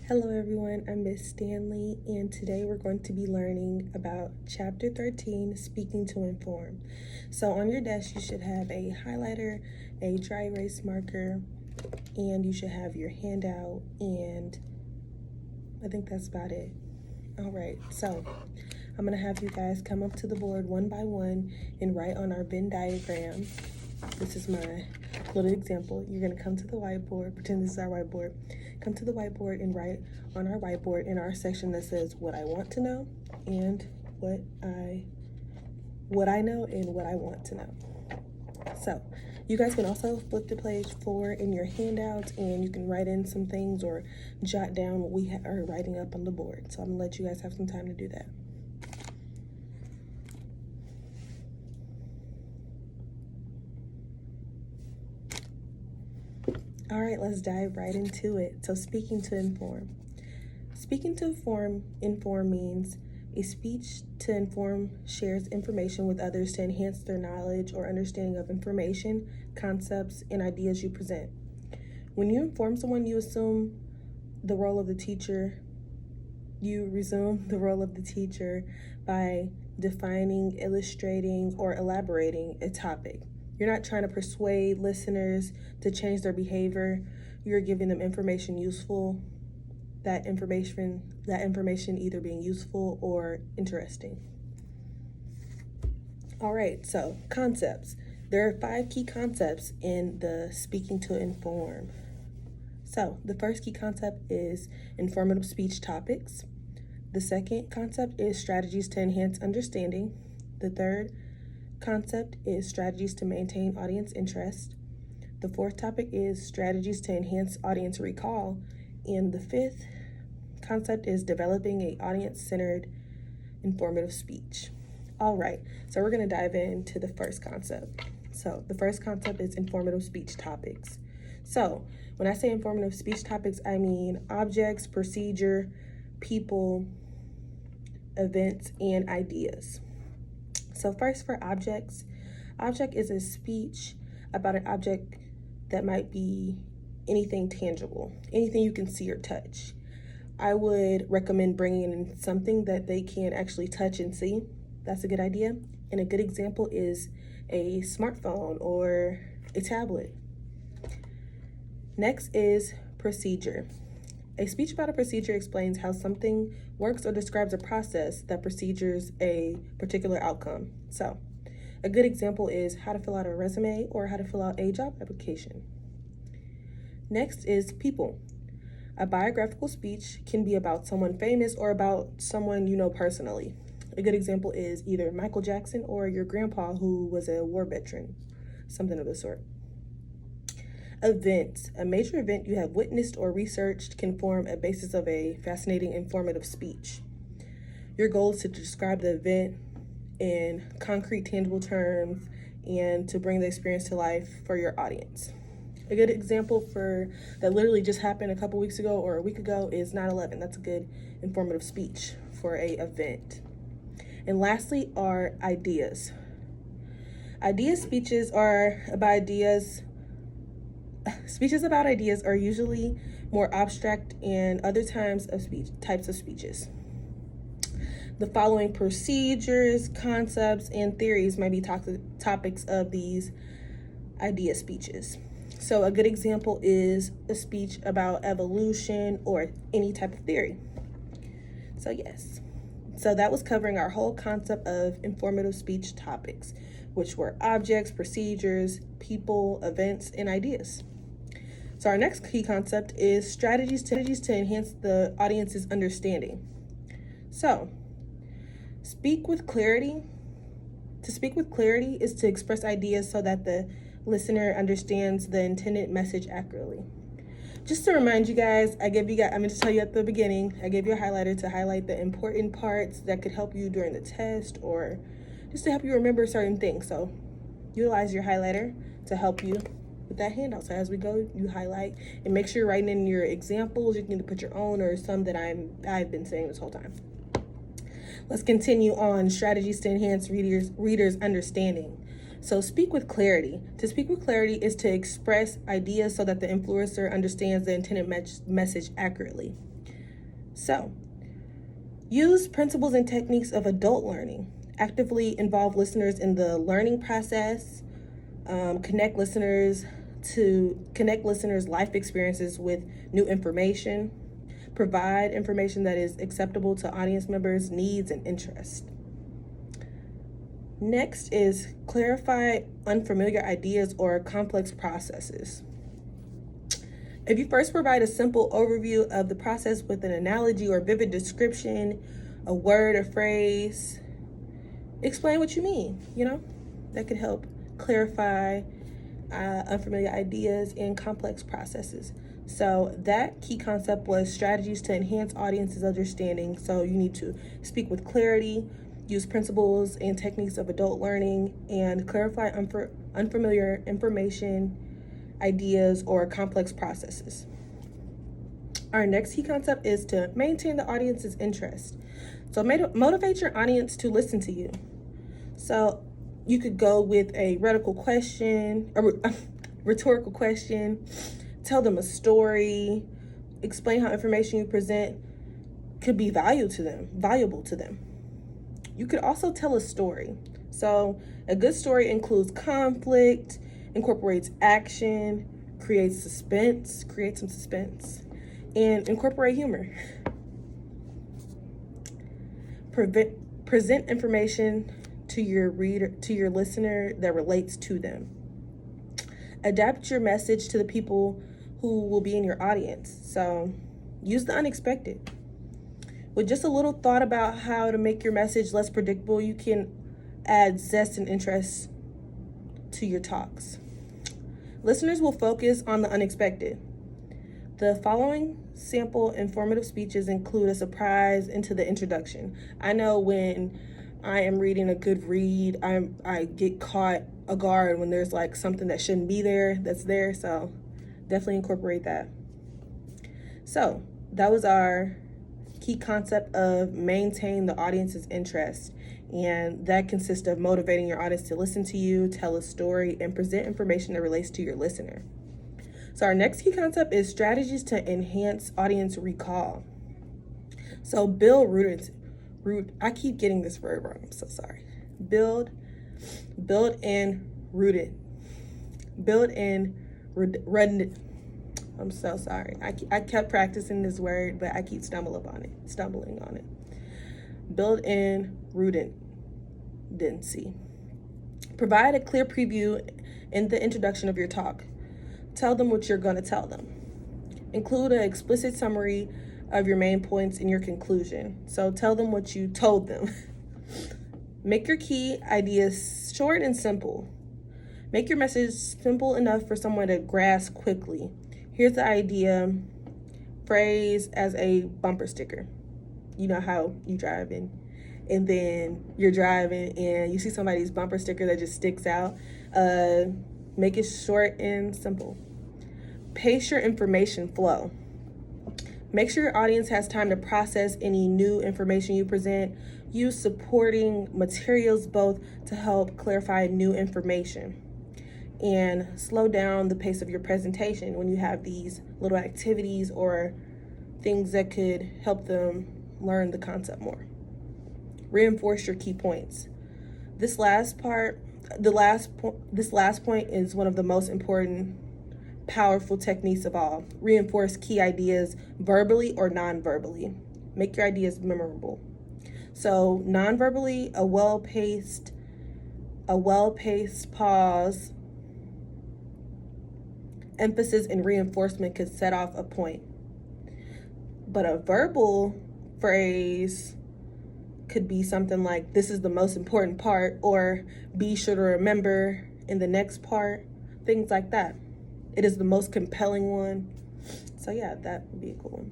Hello everyone, I'm Miss Stanley, and today we're going to be learning about Chapter 13, Speaking to Inform. So on your desk you should have a highlighter, a dry erase marker, and you should have your handout, and I think that's about it. Alright, so I'm going to have you guys come up to the board one by one and write on our Venn diagram. This is my little example. You're going to come to the whiteboard, pretend this is our whiteboard. Come to the whiteboard and write on our whiteboard in our section that says what I want to know and what I know and what I want to know. So you guys can also flip to page 4 in your handouts, and you can write in some things or jot down what we are writing up on the board. So I'm gonna let you guys have some time to do that. All right, let's dive right into it. So speaking to inform. Speaking to inform means a speech to inform shares information with others to enhance their knowledge or understanding of information, concepts, and ideas you present. When you inform someone, you resume the role of the teacher by defining, illustrating, or elaborating a topic. You're not trying to persuade listeners to change their behavior. You're giving them information useful, that information either being useful or interesting. All right, so concepts. There are 5 key concepts in the speaking to inform. So the first key concept is informative speech topics. The second concept is strategies to enhance understanding. The third concept is strategies to maintain audience interest. The fourth topic is strategies to enhance audience recall. And the fifth concept is developing an audience-centered informative speech. All right, so we're going to dive into the first concept. So the first concept is informative speech topics. So when I say informative speech topics, I mean objects, procedure, people, events, and ideas. So first, for objects, object is a speech about an object that might be anything tangible, anything you can see or touch. I would recommend bringing in something that they can actually touch and see. That's a good idea. And a good example is a smartphone or a tablet. Next is procedure. A speech about a procedure explains how something works or describes a process that procedures a particular outcome. So, a good example is how to fill out a resume or how to fill out a job application. Next is people. A biographical speech can be about someone famous or about someone you know personally. A good example is either Michael Jackson or your grandpa who was a war veteran, something of the sort. Events. A major event you have witnessed or researched can form a basis of a fascinating, informative speech. Your goal is to describe the event in concrete, tangible terms and to bring the experience to life for your audience. A good example for that literally just happened a couple weeks ago or a week ago is 9/11. That's a good informative speech for an event. And lastly are ideas. Speeches about ideas are usually more abstract and other types of speeches. The following procedures, concepts, and theories might be topics of these idea speeches. So a good example is a speech about evolution or any type of theory. So yes. So that was covering our whole concept of informative speech topics, which were objects, procedures, people, events, and ideas. So our next key concept is strategies to enhance the audience's understanding. So, speak with clarity. To speak with clarity is to express ideas so that the listener understands the intended message accurately. Just to remind you guys, I'm going to tell you at the beginning, I gave you a highlighter to highlight the important parts that could help you during the test or just to help you remember certain things. So utilize your highlighter to help you with that handout. So as we go, you highlight and make sure you're writing in your examples. You can either put your own or some that I've been saying this whole time. Let's continue on strategies to enhance readers' understanding. So speak with clarity. To speak with clarity is to express ideas so that the influencer understands the intended message accurately. So, use principles and techniques of adult learning. Actively involve listeners in the learning process. Connect listeners' life experiences with new information. Provide information that is acceptable to audience members' needs and interests. Next is clarify unfamiliar ideas or complex processes. If you first provide a simple overview of the process with an analogy or vivid description, a word or phrase, explain what you mean, that could help clarify unfamiliar ideas and complex processes. So that key concept was strategies to enhance audience's understanding. So you need to speak with clarity, use principles and techniques of adult learning, and clarify unfamiliar information, ideas, or complex processes. Our next key concept is to maintain the audience's interest. So motivate your audience to listen to you. So you could go with a rhetorical question, tell them a story, explain how information you present could be valuable to them. You could also tell a story. So a good story includes conflict, incorporates action, creates some suspense, and incorporate humor. Present information to your listener that relates to them. Adapt your message to the people who will be in your audience. So use the unexpected. With just a little thought about how to make your message less predictable, you can add zest and interest to your talks. Listeners will focus on the unexpected. The following sample informative speeches include a surprise into the introduction. I know when I am reading a good read, I get caught a guard when there's like something that shouldn't be there that's there, so definitely incorporate that. So that was our key concept of maintain the audience's interest, and that consists of motivating your audience to listen to you, tell a story, and present information that relates to your listener. So our next key concept is strategies to enhance audience recall. So I keep getting this word wrong, I'm so sorry. Build and rooted. I'm so sorry. I kept practicing this word, but I keep stumbling on it. Build in redundancy. Provide a clear preview in the introduction of your talk. Tell them what you're going to tell them. Include an explicit summary of your main points in your conclusion. So tell them what you told them. Make your key ideas short and simple. Make your message simple enough for someone to grasp quickly. Here's the idea. Phrase as a bumper sticker. You know how you driving, and then you're driving and you see somebody's bumper sticker that just sticks out. Make it short and simple. Pace your information flow. Make sure your audience has time to process any new information you present. Use supporting materials both to help clarify new information. And slow down the pace of your presentation when you have these little activities or things that could help them learn the concept more. Reinforce your key points. This last point is one of the most important, powerful techniques of all. Reinforce key ideas verbally or non-verbally. Make your ideas memorable. So non-verbally, a well-paced pause, emphasis, and reinforcement could set off a point. But a verbal phrase could be something like, this is the most important part, or be sure to remember in the next part, things like that. It is the most compelling one. So yeah, that would be a cool one.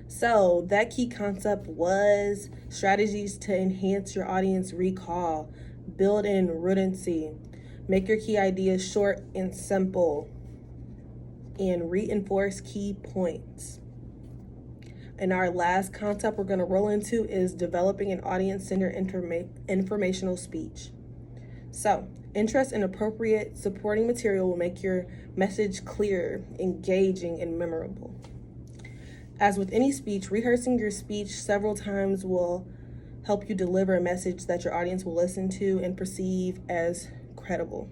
So that key concept was strategies to enhance your audience recall, build in redundancy, make your key ideas short and simple, and reinforce key points. And our last concept we're going to roll into is developing an audience-centered informational speech. So, interest in appropriate supporting material will make your message clear, engaging, and memorable. As with any speech, rehearsing your speech several times will help you deliver a message that your audience will listen to and perceive as credible.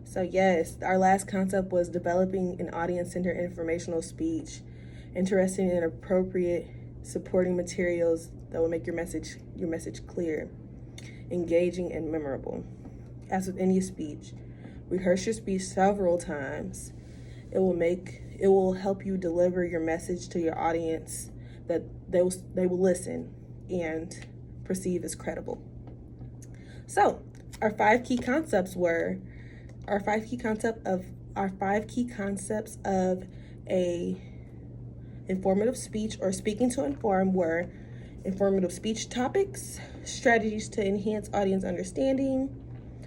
So yes, our last concept was developing an audience-centered informational speech, interesting and appropriate supporting materials that will make your message clear, engaging and memorable. As with any speech, rehearse your speech several times. It will help you deliver your message to your audience that they will listen and perceive as credible. So, our five key concepts of a informative speech or speaking to inform were informative speech topics, strategies to enhance audience understanding,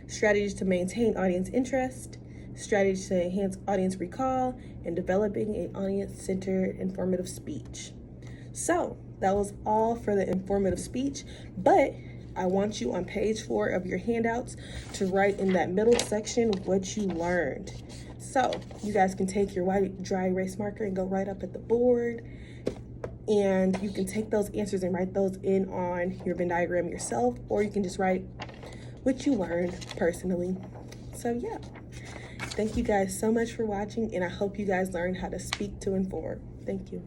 strategies to maintain audience interest, strategies to enhance audience recall, and developing an audience-centered informative speech. So that was all for the informative speech, but I want you on page 4 of your handouts to write in that middle section what you learned. So you guys can take your white dry erase marker and go right up at the board, and you can take those answers and write those in on your Venn diagram yourself, or you can just write what you learned personally. So yeah, thank you guys so much for watching, and I hope you guys learned how to speak to inform. Thank you.